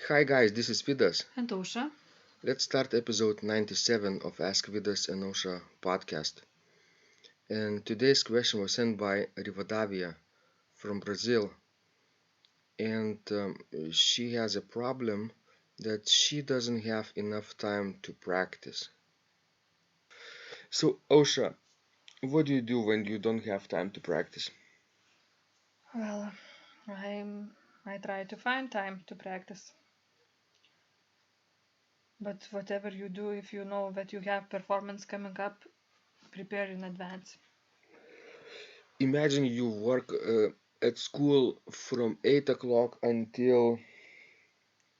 Hi guys, this is Vidas. And Osha. Let's start episode 97 of Ask Vidas and Osha podcast. And today's question was sent by Rivadavia from Brazil. And she has a problem that she doesn't have enough time to practice. So, Osha, what do you do when you don't have time to practice? Well, I try to find time to practice. But whatever you do, if you know that you have performance coming up, prepare in advance. Imagine you work at school from 8 o'clock until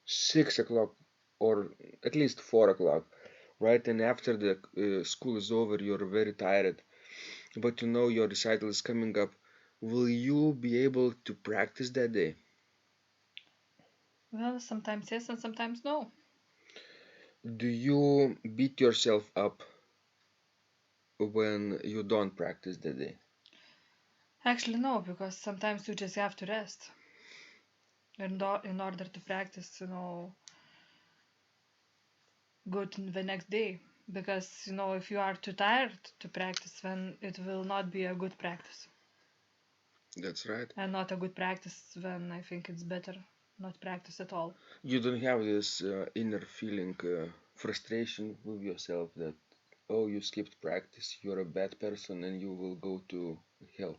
6 o'clock or at least 4 o'clock, right? And after the school is over, you're very tired, but you know your recital is coming up. Will you be able to practice that day? Well, sometimes yes and sometimes no. Do you beat yourself up when you don't practice that day? Actually, no, because sometimes you just have to rest in order to practice, good the next day. Because, if you are too tired to practice, then it will not be a good practice. That's right. And not a good practice, then I think it's better not practice at all. You don't have this inner feeling, frustration with yourself that, oh, you skipped practice, you're a bad person, and you will go to hell.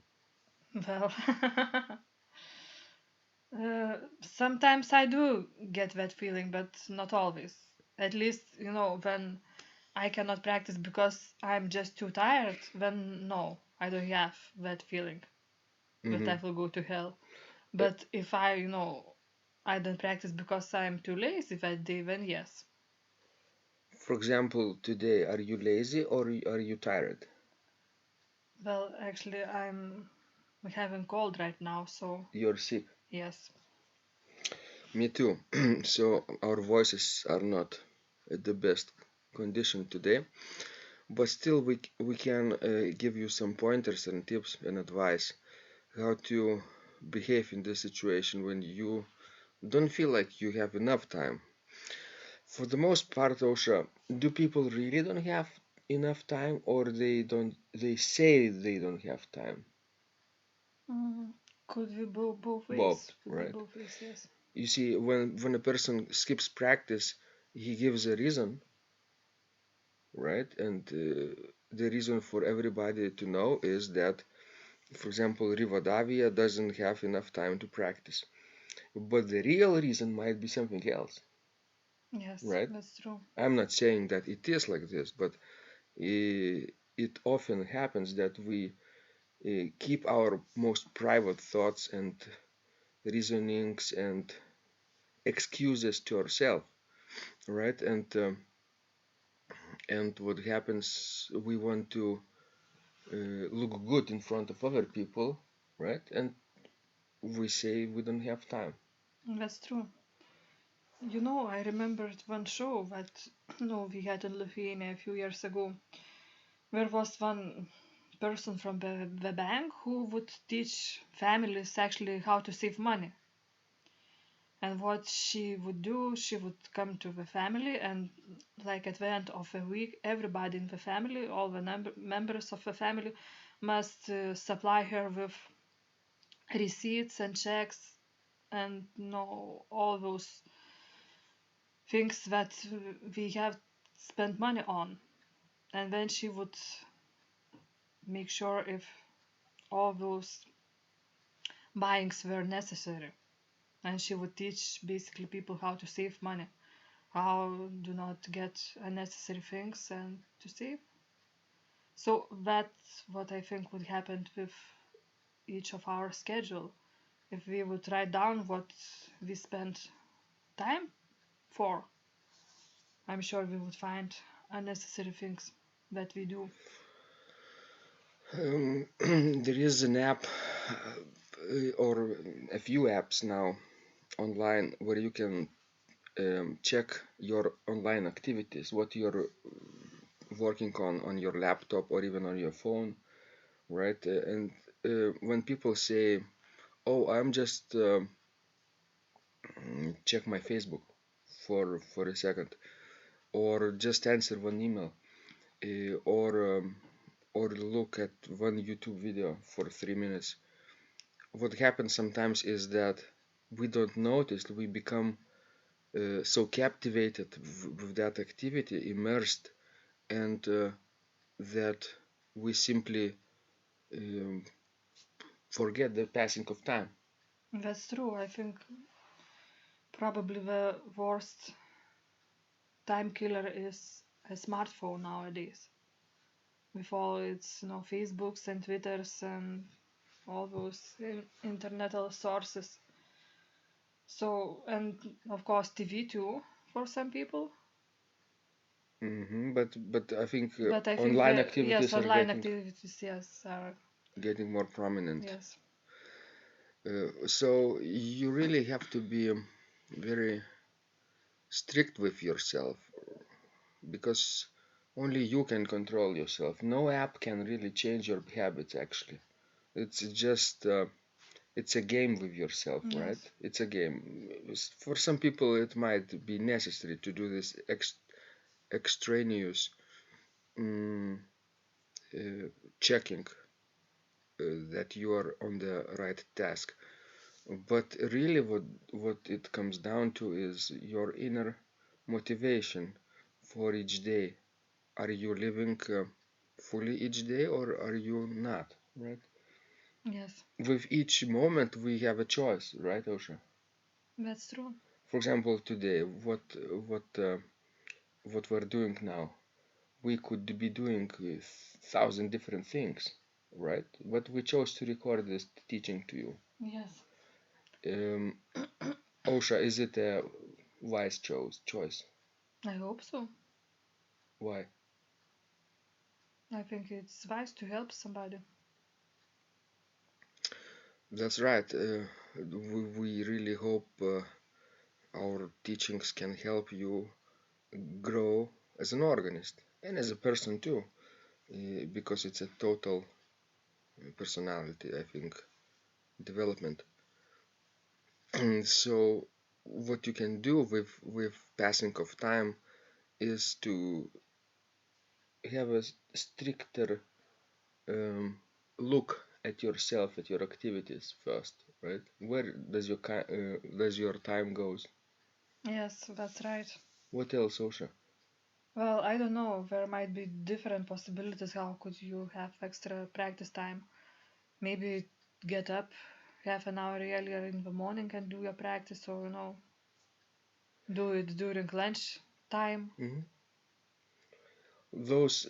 Well, sometimes I do get that feeling, but not always. At least, when I cannot practice because I'm just too tired, then no, I don't have that feeling that Hmm. I will go to hell. But if I don't practice because I'm too lazy that day, then yes. For example, today, are you lazy or are you tired? Well, actually, I'm having cold right now, so You're sick. yes. Me too. So our voices are not at the best condition today, but still we can give you some pointers and tips and advice how to behave in this situation when you don't feel like you have enough time. For the most part, Osha, do people really don't have enough time or they say they don't have time? Mm, could be both Both, ways. Could be right? both ways, yes. You see, when a person skips practice, he gives a reason, right? And the reason for everybody to know is that, for example, Rivadavia doesn't have enough time to practice. But the real reason might be something else, Yes, right? that's true. I'm not saying that it is like this, but it often happens that we keep our most private thoughts and reasonings and excuses to ourselves, right? And what happens, we want to look good in front of other people, right? And we say we don't have time. That's true. I remembered one show that we had in Lithuania a few years ago. There was one person from the bank who would teach families actually how to save money. And what she would do, she would come to the family, and like at the end of a week, everybody in the family, all the members of the family, must supply her with receipts and checks and all those things that we have spent money on. And then she would make sure if all those buyings were necessary. And she would teach basically people how to save money, how do not get unnecessary things and to save. So that's what I think would happen with each of our schedule. If we would write down what we spend time for, I'm sure we would find unnecessary things that we do. There is an app or a few apps now online where you can check your online activities, what you're working on your laptop or even on your phone, right? And when people say, "Oh, I'm just check my Facebook," for a second, or just answer one email, uh, or um, or look at one YouTube video for 3 minutes. What happens sometimes is that we don't notice, we become so captivated with that activity, immersed, and that we simply um, forget the passing of time. That's true. I think probably the worst time killer is a smartphone nowadays. With all its, Facebooks and Twitters and all those internet sources. So, and of course, TV too for some people. But I think But I think online the yes, activities are online activities, yes, are getting more prominent. yes, So you really have to be very strict with yourself because only you can control yourself. No app can really change your habits actually. It's just it's a game with yourself, right? yes, It's a game. For some people, it might be necessary to do this extraneous um, uh, checking that you are on the right task. But really, what it comes down to is your inner motivation for each day. Are you living fully each day, or are you not? Right? yes, With each moment, we have a choice, right, Osha? that's true. For example, today, what what we're doing now, we could be doing 1,000 different things, right? But we chose to record this teaching to you. Yes, Um, Osha, is it a wise choice? I hope so. Why? I think it's wise to help somebody. That's right. We really hope our teachings can help you grow as an organist and as a person too, because it's a total personality, I think, development. So, what you can do with passing of time is to have a stricter look at yourself, at your activities first, right? Where does your time goes? Yes, that's right. What else, Osha? Well, I don't know. There might be different possibilities. How could you have extra practice time? Maybe get up half an hour earlier in the morning and do your practice, or do it during lunch time. Mhm. Those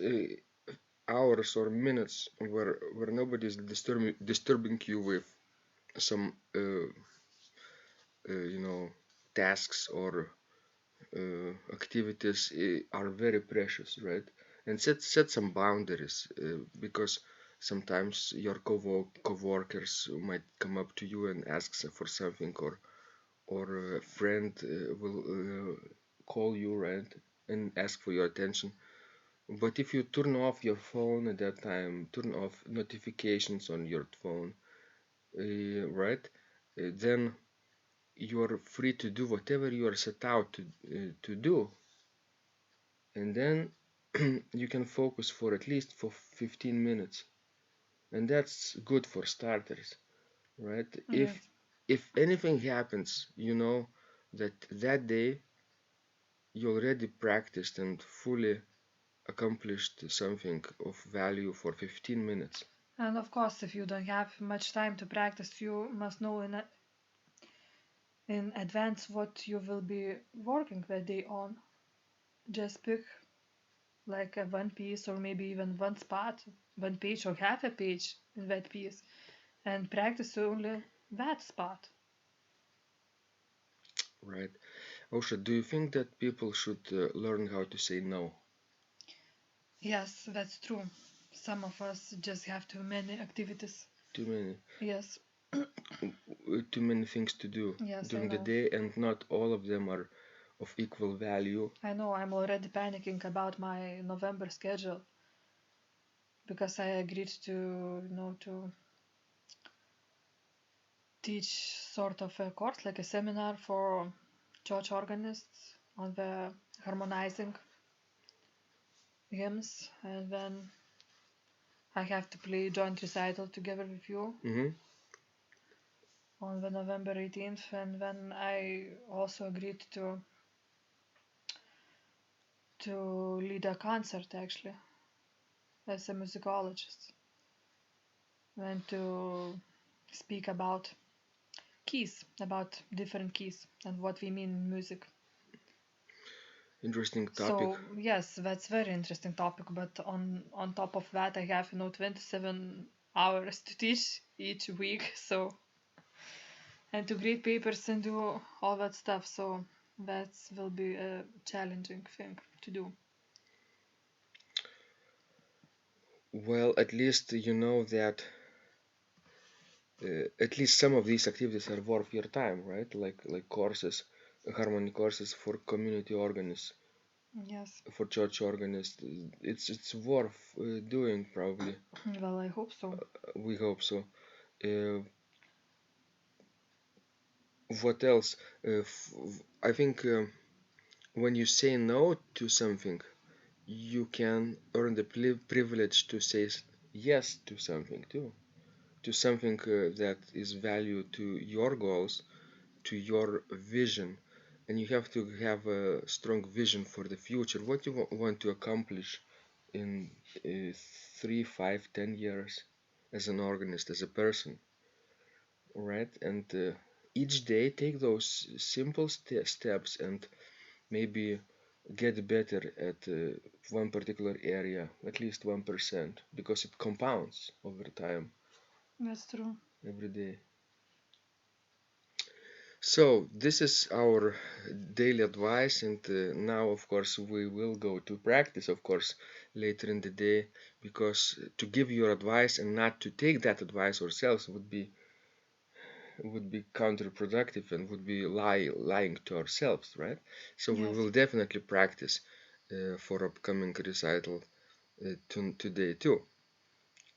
hours or minutes where nobody's disturbing you with some you know tasks or activities are very precious, right? And set some boundaries because sometimes your co-workers might come up to you and ask for something, or a friend will call you, right, and ask for your attention. But if you turn off your phone at that time, turn off notifications on your phone, right, then you're free to do whatever you are set out to do, and then you can focus for at least for 15 minutes, and that's good for starters, right? Yes. If anything happens, you know that that day you already practiced and fully accomplished something of value for 15 minutes. And of course, if you don't have much time to practice, you must know in advance what you will be working that day on. Just pick like a one piece or maybe even one spot, one page or half a page in that piece, and practice only that spot. Right. Osha, do you think that people should learn how to say no? Yes, that's true. Some of us just have too many activities. Too many, Yes, too many things to do yes, I during the know. day, and not all of them are of equal value. I know I'm already panicking about my November schedule because I agreed to teach sort of a course, like a seminar for church organists on the harmonizing hymns, and then I have to play joint recital together with you Mm-hmm. on the November 18th, and then I also agreed to lead a concert actually as a musicologist and to speak about keys, about different keys and what we mean in music. Interesting topic. So yes, that's very interesting topic. But on top of that, I have 27 hours to teach each week. So and to grade papers and do all that stuff. So that will be a challenging thing to do. Well, at least you know that at least some of these activities are worth your time, right? Like courses, harmony courses for community organists, Yes. for church organists. It's worth doing probably. Well, I hope so. We hope so. Uh, what else? I think when you say no to something, you can earn the privilege to say yes to something too, to something that is value to your goals, to your vision, and you have to have a strong vision for the future, what you want to accomplish in 3, 5, 10 years as an organist, as a person, right? And each day take those simple steps and maybe get better at one particular area, at least 1%, because it compounds over time That's true. every day. So this is our daily advice, and now, of course, we will go to practice, of course, later in the day, because to give your advice and not to take that advice ourselves would be counterproductive and would be lying to ourselves, right? So we Yes. will definitely practice for upcoming recital today too.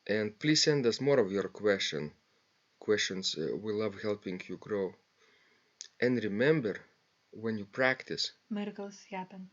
And please send us more of your questions. We love helping you grow. And remember, when you practice, Miracles happen.